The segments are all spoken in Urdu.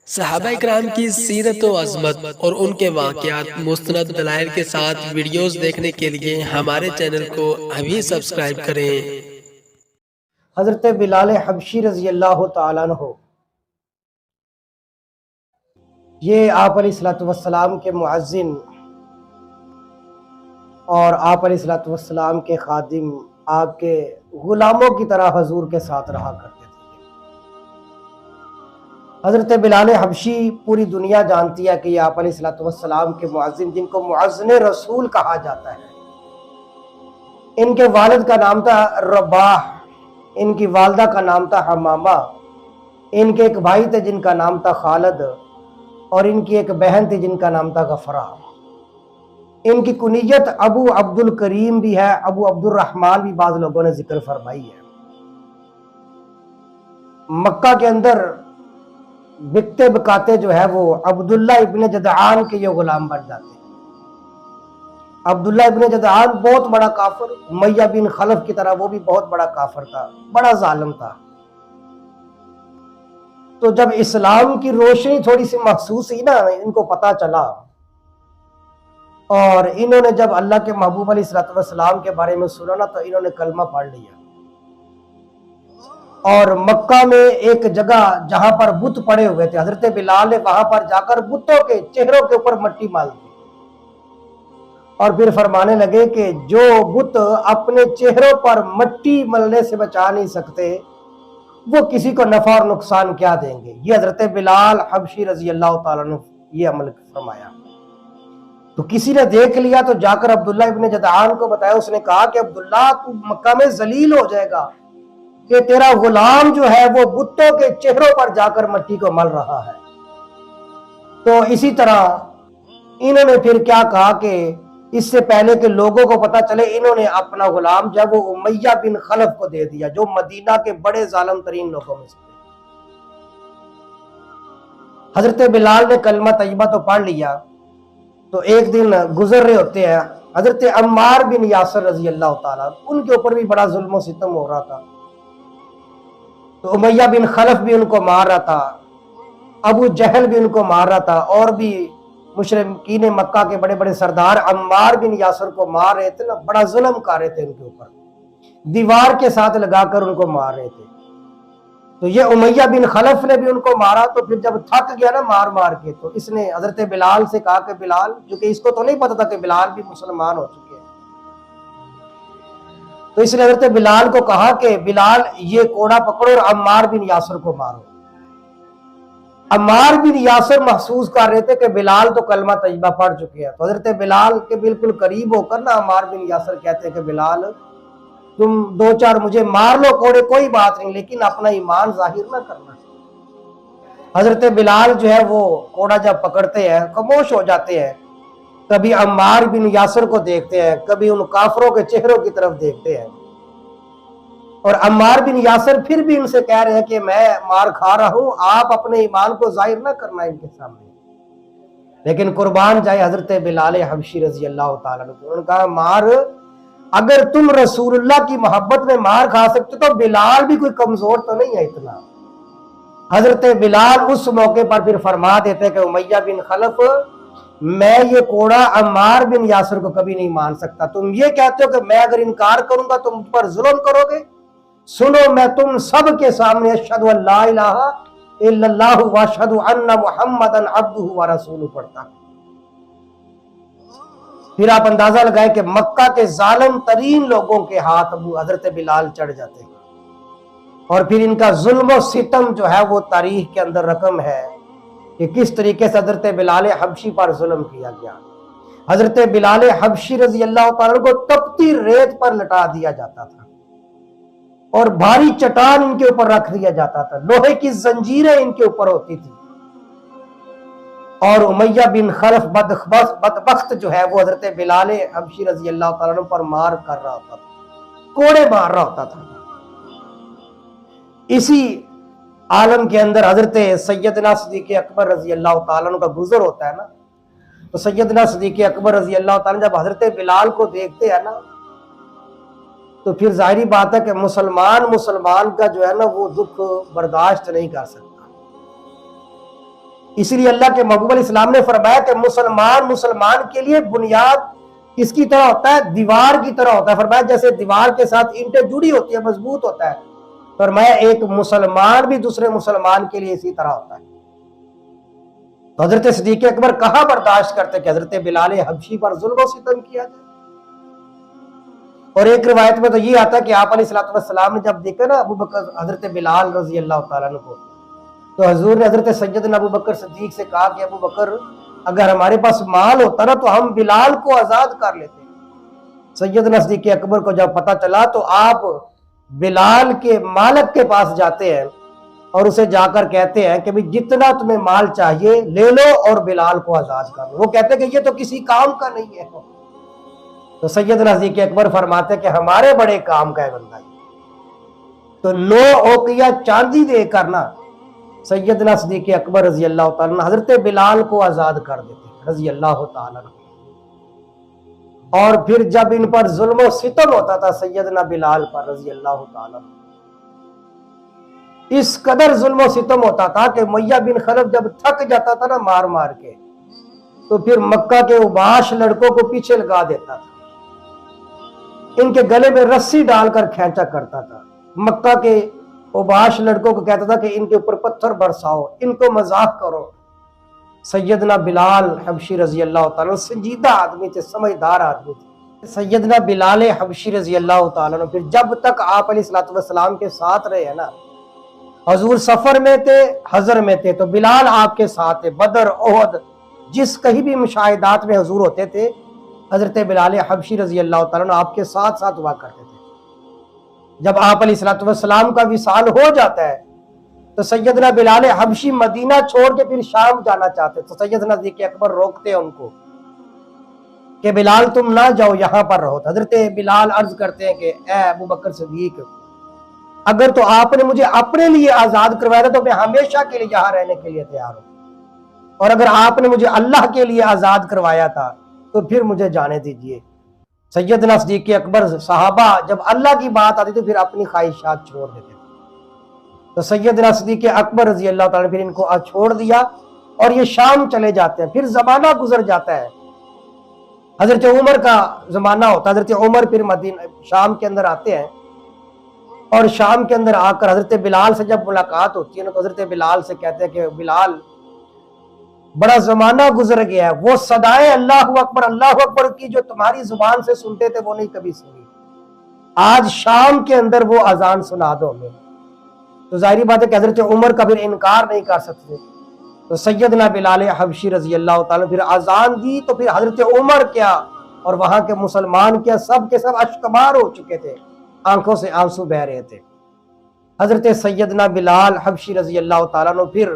صحابہ اکرام کی سیرت و عظمت اور ان کے واقعات مستند دلائل کے ساتھ ویڈیوز دیکھنے کے لیے ہمارے چینل کو ابھی سبسکرائب کریں۔ حضرت بلال حبشی رضی اللہ تعالیٰ عنہ یہ آپ علیہ السلام کے معزن اور آپ علیہ السلام کے خادم، آپ کے غلاموں کی طرح حضور کے ساتھ رہا کرتے تھے۔ حضرت بلال حبشی پوری دنیا جانتی ہے کہ یہ آپ علیہ السلام کے معزن، جن کو معزن رسول کہا جاتا ہے۔ ان کے والد کا نام تھا رباح، ان کی والدہ کا نام تھا حمامہ، ان کے ایک بھائی تھے جن کا نام تھا خالد، اور ان کی ایک بہن تھی جن کا نام تھا غفرہ۔ ان کی کنیت ابو عبد الکریم بھی ہے، ابو عبد الرحمن بھی بعض لوگوں نے ذکر فرمائی ہے۔ مکہ کے اندر بکتے بکاتے جو ہے وہ عبداللہ ابن جدعان کے یہ غلام بن جاتے ہیں۔ عبداللہ ابن جدعان بہت بڑا کافر، امیہ بن خلف کی طرح وہ بھی بہت بڑا کافر تھا، بڑا ظالم تھا۔ تو جب اسلام کی روشنی تھوڑی سی محسوس ہوئی نا، ان کو پتہ چلا، اور انہوں نے جب اللہ کے محبوب علیہ السلام کے بارے میں سنا نا تو انہوں نے کلمہ پڑھ لیا، اور مکہ میں ایک جگہ جہاں پر بت پڑے ہوئے تھے، حضرت بلال نے وہاں پر جا کر بتوں کے چہروں کے اوپر مٹی مال دی، اور پھر فرمانے لگے کہ جو بت اپنے چہروں پر مٹی ملنے سے بچا نہیں سکتے وہ کسی کو نفع اور نقصان کیا دیں گے۔ یہ حضرت بلال حبشی رضی اللہ تعالیٰ عنہ یہ عمل فرمایا۔ تو کسی نے دیکھ لیا تو جا کر عبداللہ ابن جدعان کو بتایا، اس نے کہا کہ عبداللہ تو مکہ میں ذلیل ہو جائے گا کہ تیرا غلام جو ہے وہ بتوں کے چہروں پر جا کر مٹی کو مل رہا ہے۔ تو اسی طرح انہوں نے پھر کیا کہا کہ اس سے پہلے کہ لوگوں کو پتہ چلے، انہوں نے اپنا غلام جو ہے وہ امیہ بن خلف کو دے دیا، جو مدینہ کے بڑے ظالم ترین لوگوں میں سے تھے۔ حضرت بلال نے کلمہ طیبہ تو پڑھ لیا، تو ایک دن گزر رہے ہوتے ہیں، حضرت عمار بن یاسر رضی اللہ تعالیٰ، ان کے اوپر بھی بڑا ظلم و ستم ہو رہا تھا۔ تو امیہ بن خلف بھی ان کو مار رہا تھا، ابو جہل بھی ان کو مار رہا تھا، اور بھی مشرکین مکہ کے بڑے بڑے سردار عمار بن یاسر کو مار رہے تھے نا، بڑا ظلم کر رہے تھے ان کے اوپر، دیوار کے ساتھ لگا کر ان کو مار رہے تھے۔ تو یہ امیہ بن خلف نے بھی ان کو مارا، تو پھر جب تھک گیا نا مار مار کے، تو اس نے حضرت بلال سے کہا کہ بلال، کیونکہ اس کو تو نہیں پتا تھا کہ بلال بھی مسلمان ہو چکے ہیں، تو اس نے حضرت بلال کو کہا کہ بلال یہ کوڑا پکڑو اور عمار بن یاسر کو مارو۔ عمار بن یاسر محسوس کر رہے تھے کہ بلال تو کلمہ طیبہ پڑھ چکے ہیں، تو حضرت بلال کے بالکل قریب ہو کر نا عمار بن یاسر کہتے ہیں کہ بلال تم دو چار مجھے مار لو کوڑے، کوئی بات نہیں، لیکن اپنا ایمان ظاہر نہ کرنا۔ حضرت بلال جو ہے وہ کوڑا جب پکڑتے ہیں خاموش ہو جاتے ہیں، کبھی عمار بن یاسر کو دیکھتے ہیں، کبھی ان کافروں کے چہروں کی طرف دیکھتے ہیں، اور عمار بن یاسر پھر بھی ان سے کہہ رہے ہیں کہ میں مار کھا رہا ہوں، آپ اپنے ایمان کو ظاہر نہ کرنا ان کے سامنے۔ لیکن قربان جائے حضرت بلال حبشی رضی اللہ تعالیٰ عنہ، انہوں نے کہا مار، اگر تم رسول اللہ کی محبت میں مار کھا سکتے تو بلال بھی کوئی کمزور تو نہیں ہے اتنا۔ حضرت بلال اس موقع پر پھر فرما دیتے ہیں کہ امیہ بن خلف، میں یہ کوڑا عمار بن یاسر کو کبھی نہیں مان سکتا، تم یہ کہتے ہو کہ میں اگر انکار کروں گا تو مجھ پر ظلم کرو گے، سنو میں تم سب کے سامنے اشہد ان لا الہ الا اللہ واشہد ان محمدا عبدہ ورسولہ پڑھتا ہوں۔ پھر آپ اندازہ لگائیں کہ مکہ کے ظالم ترین لوگوں کے ہاتھ حضرت بلال چڑھ جاتے ہیں، اور پھر ان کا ظلم و ستم جو ہے وہ تاریخ کے اندر رقم ہے کہ کس طریقے سے حضرت بلال حبشی پر ظلم کیا گیا۔ حضرت بلال حبشی رضی اللہ تعالیٰ کو تپتی ریت پر لٹا دیا جاتا تھا، اور بھاری چٹان ان کے اوپر رکھ دیا جاتا تھا، لوہے کی زنجیریں ان کے اوپر ہوتی تھی، اور امیہ بن خلف بدبخت جو ہے وہ حضرت بلال حبشی رضی اللہ تعالیٰ عنہ پر مار کر رہا ہوتا تھا، کوڑے مار رہا ہوتا تھا۔ اسی عالم کے اندر حضرت سیدنا صدیق اکبر رضی اللہ تعالیٰ عنہ کا گزر ہوتا ہے نا، تو سیدنا صدیق اکبر رضی اللہ تعالیٰ عنہ جب حضرت بلال کو دیکھتے ہیں نا، تو پھر ظاہری بات ہے کہ مسلمان کا جو ہے نا وہ دکھ برداشت نہیں کر سکتا۔ اسی لیے اللہ کے محبوب علیہ السلام نے فرمایا کہ مسلمان کے لیے بنیاد کس کی طرح ہوتا ہے؟ دیوار کی طرح ہوتا ہے. فرمایا جیسے دیوار کے ساتھ اینٹیں جڑی ہوتی ہے مضبوط ہوتا ہے، فرمایا ایک مسلمان بھی دوسرے مسلمان کے لیے اسی طرح ہوتا ہے. تو حضرت صدیق اکبر کہاں برداشت کرتے کہ حضرت بلال حبشی پر ظلم و ستم کیا جائے. اور ایک روایت میں تو یہ آتا ہے کہ آپ علیہ السلام نے جب دیکھا نا ابو بکر حضرت بلال رضی اللہ تعالیٰ عنہ کو، تو حضور نے حضرت سیدنا ابو بکر صدیق سے کہا کہ ابو بکر اگر ہمارے پاس مال ہوتا نا تو ہم بلال کو آزاد کر لیتے. سیدنا صدیق اکبر کو جب پتہ چلا تو آپ بلال کے مالک کے پاس جاتے ہیں اور اسے جا کر کہتے ہیں کہ جتنا تمہیں مال چاہیے لے لو اور بلال کو آزاد کر لو. وہ کہتے ہیں کہ یہ تو کسی کام کا نہیں ہے. تو سیدنا صدیق اکبر فرماتے ہیں کہ ہمارے بڑے کام کا ہے بندہ. تو 9 اوقیہ چاندی دے کر نا سیدنا صدیق اکبر رضی اللہ تعالیٰ عنہ حضرت بلال کو آزاد کر دیتے رضی اللہ تعالیٰ عنہ. اور پھر جب ان پر ظلم و ستم ہوتا تھا سیدنا بلال پر رضی اللہ تعالیٰ عنہ، اس قدر ظلم و ستم ہوتا تھا کہ امیہ بن خلف جب تھک جاتا تھا نا مار مار کے، تو پھر مکہ کے اوباش لڑکوں کو پیچھے لگا دیتا تھا، ان کے گلے میں رسی ڈال کر کھینچا کرتا تھا. مکہ کے اوباش لڑکوں کو کہتا تھا کہ ان کے اوپر پتھر برساؤ، ان کو مذاق کرو. سیدنا بلال حبشی رضی اللہ تعالیٰ سنجیدہ آدمی تھے، سمجھدار آدمی تھے. سیدنا بلال حبشی رضی اللہ تعالیٰ پھر جب تک آپ علیہ السلام کے ساتھ رہے ہیں نا، حضور سفر میں تھے، حضر میں تھے، تو بلال آپ کے ساتھ تھے. بدر، احد، جس کہیں بھی مشاہدات میں حضور ہوتے تھے، حضرت بلال حبشی رضی اللہ تعالیٰ آپ کے ساتھ ساتھ ہوا کرتے تھے. جب آپ علیہ السلام کا وصال ہو جاتا ہے تو سیدنا بلال حبشی مدینہ چھوڑ کے پھر شام جانا چاہتے، تو سیدنا صدیق اکبر روکتے ہیں ان کو کہ بلال تم نہ جاؤ، یہاں پر رہو. حضرت بلال عرض کرتے ہیں کہ اے ابو بکر صدیق، اگر تو آپ نے مجھے اپنے لیے آزاد کروایا تھا تو میں ہمیشہ کے لیے یہاں رہنے کے لیے تیار ہوں، اور اگر آپ نے مجھے اللہ کے لیے آزاد کروایا تھا تو پھر مجھے جانے دیجئے. سیدنا صدیق اکبر صحابہ جب اللہ کی بات آتی تو پھر اپنی خواہشات چھوڑ دیتے. تو سیدنا صدیق اکبر رضی اللہ تعالیٰ نے پھر ان کو چھوڑ دیا اور یہ شام چلے جاتے ہیں. پھر زمانہ گزر جاتا ہے، حضرت عمر کا زمانہ ہوتا ہے. حضرت عمر پھر مدینہ شام کے اندر آتے ہیں، اور شام کے اندر آ کر حضرت بلال سے جب ملاقات ہوتی ہے نا تو حضرت بلال سے کہتے ہیں کہ بلال بڑا زمانہ گزر گیا ہے، وہ صدائے اللہ اکبر کی جو تمہاری زبان سے سنتے تھے وہ نہیں کبھی سنی. آج شام کے اندر وہ اذان سنا دو ہمیں. تو ظاہری بات ہے کہ حضرت عمر کا پھر انکار نہیں کر سکتے. تو سیدنا بلال حبشی رضی اللہ تعالیٰ پھر اذان دی تو پھر حضرت عمر کیا اور وہاں کے مسلمان کیا سب کے سب اشکبار ہو چکے تھے، آنکھوں سے آنسو بہ رہے تھے. حضرت سیدنا بلال حبشی رضی اللہ تعالیٰ نے پھر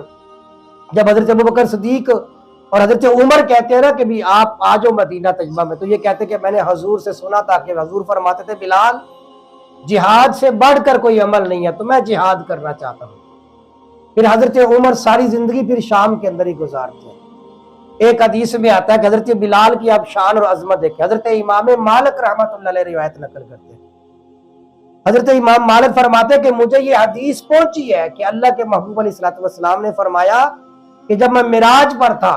جب حضرت ابوبکر صدیق اور حضرت عمر کہتے ہیں نا کہ بھی آپ آ جاؤ مدینہ طیبہ میں، تو یہ کہتے ہیں کہ میں نے حضور سے سنا تھا کہ حضور فرماتے تھے بلال جہاد سے بڑھ کر کوئی عمل نہیں ہے، تو میں جہاد کرنا چاہتا ہوں. پھر حضرت عمر ساری زندگی پھر شام کے اندر ہی گزارتے ہیں. ایک حدیث میں آتا ہے کہ حضرت بلال کی آپ شان اور عظمت دیکھیں. حضرت امام مالک رحمۃ اللہ علیہ روایت نقل کرتے ہیں. حضرت امام مالک فرماتے ہیں کہ مجھے یہ حدیث پہنچی ہے کہ اللہ کے محبوب علیہ السلام نے فرمایا کہ جب میں معراج پر تھا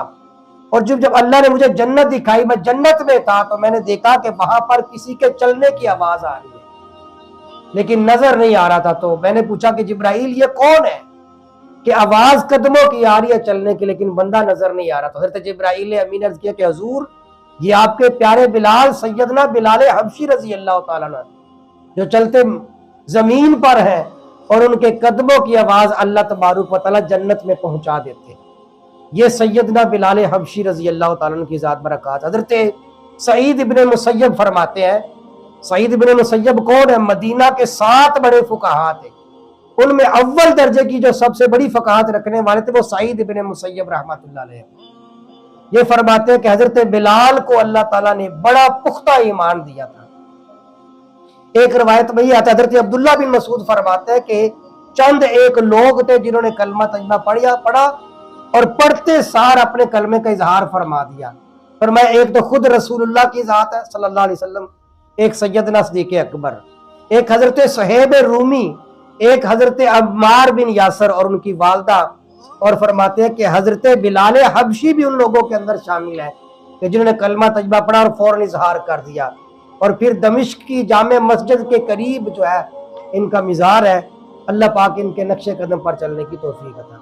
اور جب اللہ نے مجھے جنت دکھائی، میں جنت میں تھا، تو میں نے دیکھا کہ وہاں پر کسی کے چلنے کی آواز آ رہی ہے لیکن نظر نہیں آ رہا تھا. تو میں نے پوچھا کہ جبرائیل یہ کون ہے کہ آواز قدموں کی آ رہی ہے چلنے کی لیکن بندہ نظر نہیں آ رہا. تو حضرت جبرائیل نے امین عرض کیا کہ حضور یہ آپ کے پیارے بلال سیدنا بلال حبشی رضی اللہ تعالیٰ عنہ جو چلتے زمین پر ہیں اور ان کے قدموں کی آواز اللہ تبارک و تعالیٰ جنت میں پہنچا دیتے. یہ سیدنا بلال حبشی رضی اللہ تعالیٰ عنہ کی ذات برکات. حضرت سعید ابن مسیب فرماتے ہیں، سعید ابن مسیب کون ہے؟ مدینہ کے 7 بڑے فقہاء تھے، ان میں اول درجے کی جو سب سے بڑی فقاہت رکھنے والے تھے وہ سعید ابن مسیب رحمۃ اللہ علیہ. یہ فرماتے ہیں کہ حضرت بلال کو اللہ تعالیٰ نے بڑا پختہ ایمان دیا تھا. ایک روایت میں یہ آتا ہے حضرت عبداللہ بن مسعود فرماتے ہیں کہ چند ایک لوگ تھے جنہوں نے کلمہ طیبہ پڑھا اور پڑھتے سار اپنے کلمے کا اظہار فرما دیا. فرمایا ایک تو خود رسول اللہ کی ذات ہے صلی اللہ علیہ وسلم، ایک سیدنا صدیق اکبر، ایک حضرت صہیب رومی، ایک حضرت عمار بن یاسر اور ان کی والدہ اور فرماتے ہیں کہ حضرت بلال حبشی بھی ان لوگوں کے اندر شامل ہے کہ جنہوں نے کلمہ طیبہ پڑھا اور فوراً اظہار کر دیا، اور پھر دمشق کی جامع مسجد کے قریب جو ہے ان کا مزار ہے۔ اللہ پاک ان کے نقش قدم پر چلنے کی توفیق عطا